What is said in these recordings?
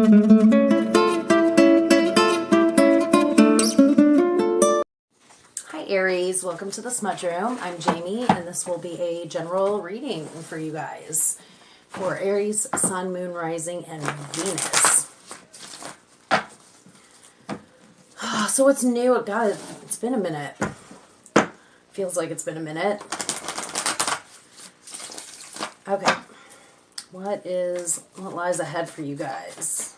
Hi Aries, welcome to the Smudge Room. I'm Jamie, and this will be a general reading for you guys for Aries, Sun, Moon, Rising, and Venus. So what's new? God, it's been a minute. Feels like it's been a minute. Okay. What lies ahead for you guys?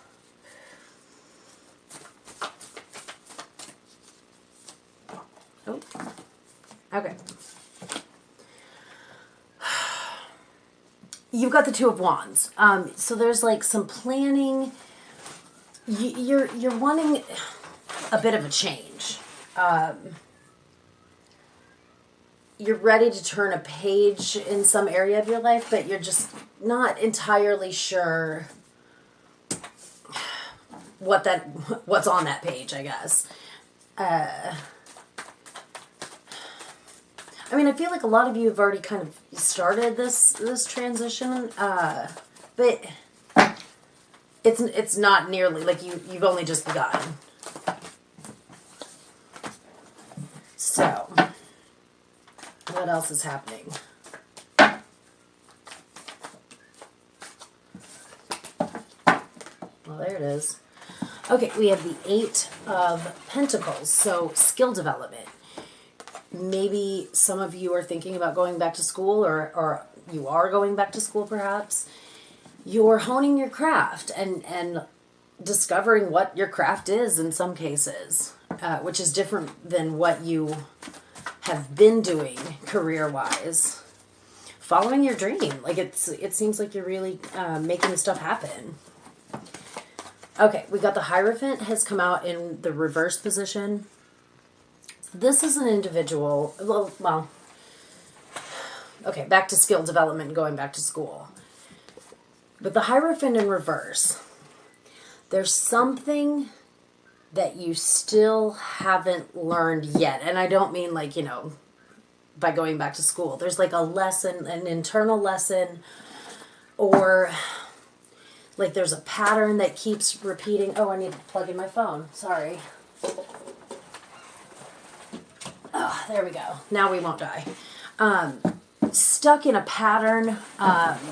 Oh, okay. You've got the Two of Wands. So there's like some planning. You're wanting a bit of a change. You're ready to turn a page in some area of your life, but you're just not entirely sure what's on that page, I guess. I mean, I feel like a lot of you have already kind of started this transition, but it's not nearly like you've only just begun. So, what else is happening? Well, there it is. Okay, we have the Eight of Pentacles, so skill development. Maybe some of you are thinking about going back to school, or you are going back to school perhaps. You're honing your craft and discovering what your craft is in some cases, which is different than what you have been doing career-wise. Following your dream. Like it seems like you're really making stuff happen. Okay, we got the Hierophant has come out in the reverse position. This is an individual, well, okay, back to skill development and going back to school. But the Hierophant in reverse, there's something that you still haven't learned yet. And I don't mean like, by going back to school. There's like a lesson, an internal lesson, or like there's a pattern that keeps repeating. Oh, I need to plug in my phone. Sorry. Oh, there we go. Now we won't die. Stuck in a pattern,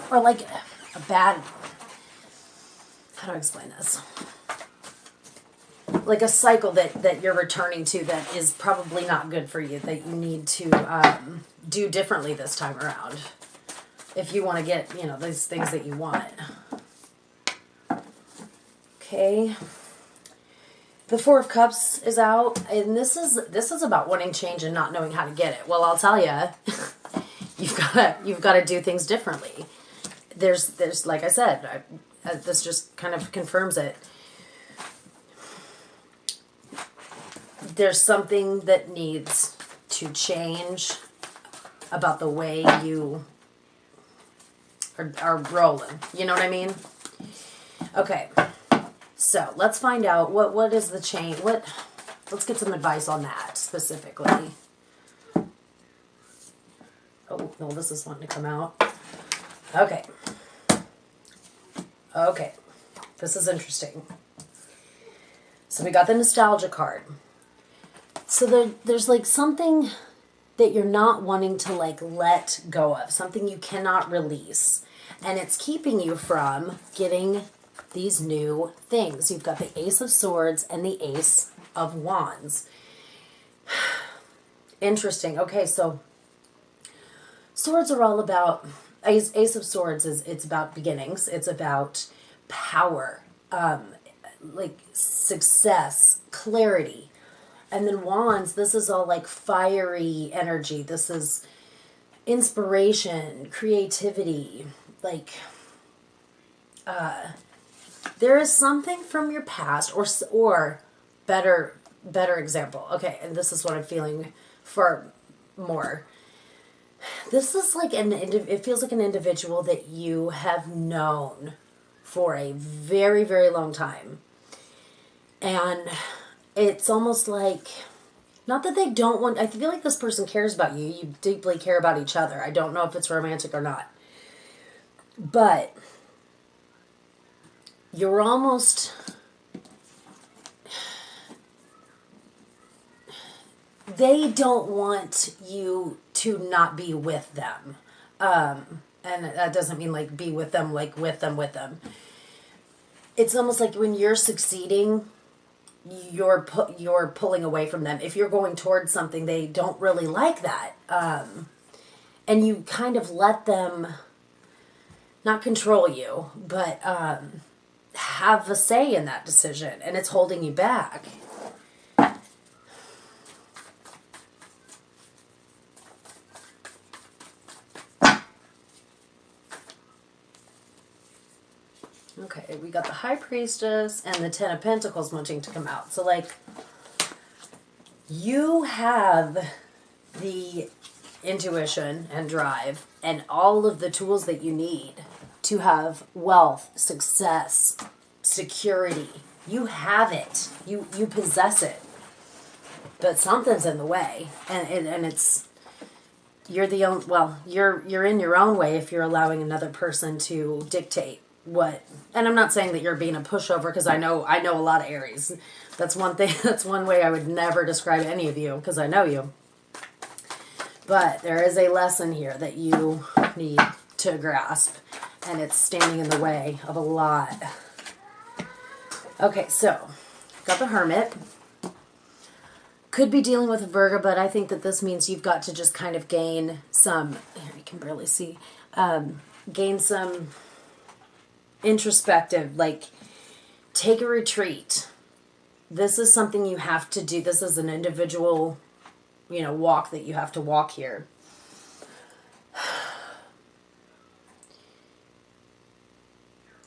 or like a bad, how do I explain this? Like a cycle that you're returning to that is probably not good for you, that you need to do differently this time around if you want to get, these things that you want. Okay. The Four of Cups is out, and this is about wanting change and not knowing how to get it. Well, I'll tell you, you've got to do things differently. There's like I said, this just kind of confirms it. There's something that needs to change about the way you are rolling. You know what I mean? Okay. So let's find out what is the change. Let's get some advice on that specifically. Oh no, this is wanting to come out. Okay. Okay, this is interesting. So we got the nostalgia card. So there's like something that you're not wanting to like let go of, something you cannot release, and it's keeping you from getting these new things. You've got the Ace of Swords and the Ace of Wands. Interesting. Okay, so swords are all about, Ace of Swords it's about beginnings. It's about power, like success, clarity. And then Wands, this is all like fiery energy. This is inspiration, creativity, like there is something from your past, or better example. Okay, and this is what I'm feeling for more. This is like it feels like an individual that you have known for a very, very long time. And it's almost like, not that they don't want, I feel like this person cares about you. You deeply care about each other. I don't know if it's romantic or not. But you're almost, they don't want you to not be with them. And that doesn't mean like be with them, like with them. It's almost like when you're succeeding, you're pulling away from them. If you're going towards something, they don't really like that. And you kind of let them not control you, but have a say in that decision, and it's holding you back. Okay, we got the High Priestess and the Ten of Pentacles wanting to come out. So, like, you have the intuition and drive and all of the tools that you need to have wealth, success, security. You have it. You possess it. But something's in the way, and it's you're the only, well, you're in your own way if you're allowing another person to dictate what. And I'm not saying that you're being a pushover, because I know a lot of Aries. That's one thing. That's one way I would never describe any of you, because I know you. But there is a lesson here that you need to grasp, and it's standing in the way of a lot. Okay, so got the Hermit. Could be dealing with a Virgo, but I think that this means you've got to just kind of gain some, here you can barely see, gain some introspective, like take a retreat. This is something you have to do. This is an individual, walk that you have to walk here.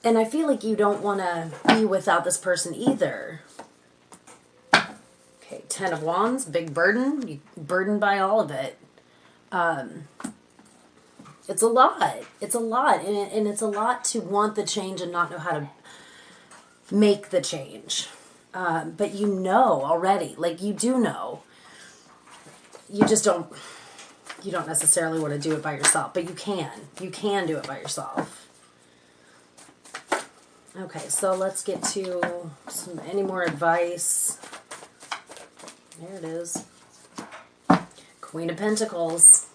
And I feel like you don't want to be without this person either. Okay, Ten of Wands, big burden. You're burdened by all of it. It's a lot. It's a lot. And it's a lot to want the change and not know how to make the change. But you know already. Like, you do know. You just don't necessarily want to do it by yourself. But you can. You can do it by yourself. Okay, so let's get to any more advice. There it is. Queen of Pentacles.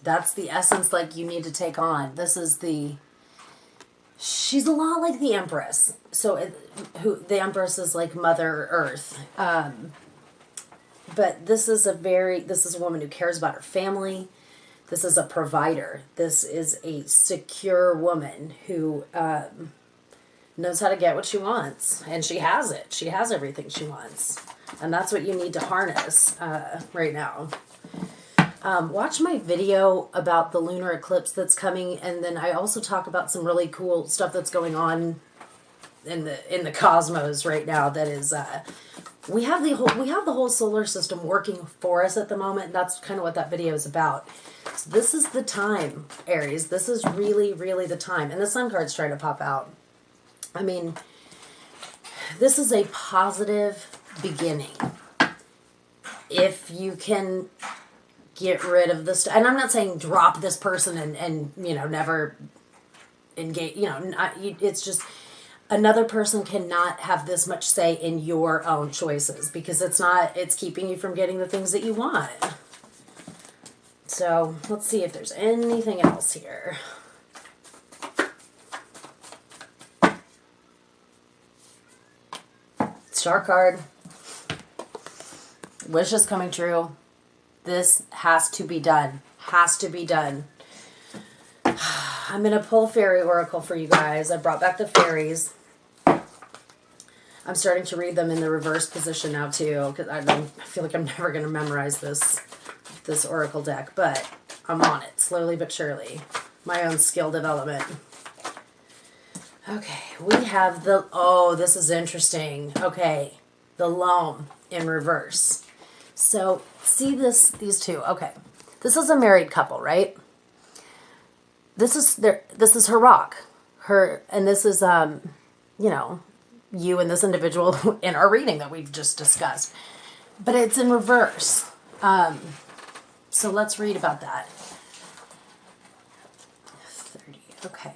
That's the essence, like, you need to take on. This is she's a lot like the Empress. So the Empress is like Mother Earth. But this is a woman who cares about her family. This is a provider. This is a secure woman who knows how to get what she wants. And she has it. She has everything she wants. And that's what you need to harness right now. Watch my video about the lunar eclipse that's coming. And then I also talk about some really cool stuff that's going on in the cosmos right now. That is, we have the whole solar system working for us at the moment. And that's kind of what that video is about. So this is the time, Aries. This is really, really the time. And the Sun card's trying to pop out. I mean, this is a positive beginning. If you can get rid of this, and I'm not saying drop this person and never engage, it's just another person cannot have this much say in your own choices, because it's keeping you from getting the things that you want. So let's see if there's anything else here. Star card. Wish is coming true. This has to be done. Has to be done. I'm going to pull Fairy Oracle for you guys. I brought back the fairies. I'm starting to read them in the reverse position now too, because I feel like I'm never going to memorize this Oracle deck, but I'm on it, slowly but surely. My own skill development. Okay, we have this is interesting. Okay, the Loam in reverse. So, see these two. Okay, this is a married couple, right? This is her rock. And this is, you and this individual in our reading that we've just discussed. But it's in reverse. So let's read about that. 30, okay.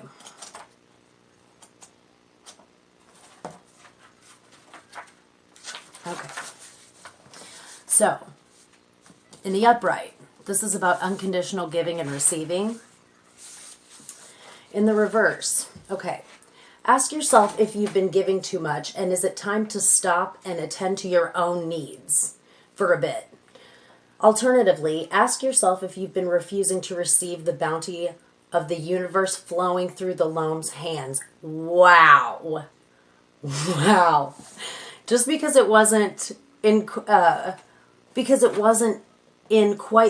Okay. So, in the upright, this is about unconditional giving and receiving. In the reverse, okay. Ask yourself if you've been giving too much, and is it time to stop and attend to your own needs for a bit? Alternatively, ask yourself if you've been refusing to receive the bounty of the universe flowing through the loam's hands. Wow. Wow. Just because it wasn't in quite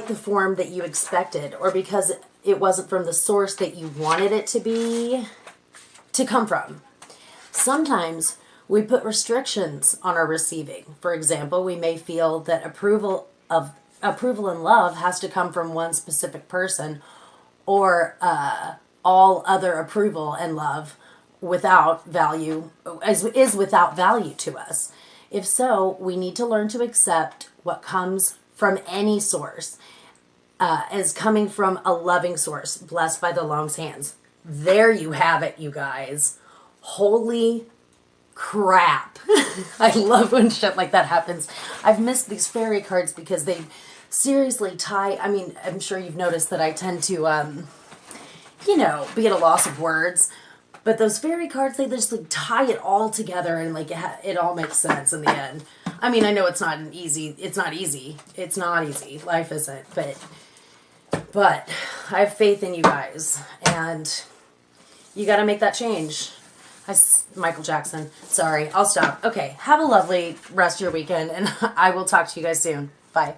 the form that you expected, or because it wasn't from the source that you wanted it to come from. Sometimes we put restrictions on our receiving. For example, we may feel that approval and love has to come from one specific person, or all other approval and love without value is without value to us. If so, we need to learn to accept what comes from any source as coming from a loving source, blessed by the Long's hands. There you have it, you guys. Holy crap. I love when shit like that happens. I've missed these fairy cards because they seriously tie. I mean, I'm sure you've noticed that I tend to, be at a loss of words. But those fairy cards, they just like tie it all together, and like it all makes sense in the end. I mean, I know it's not easy. Life isn't, but I have faith in you guys, and you got to make that change. Michael Jackson. Sorry, I'll stop. Okay, have a lovely rest of your weekend, and I will talk to you guys soon. Bye.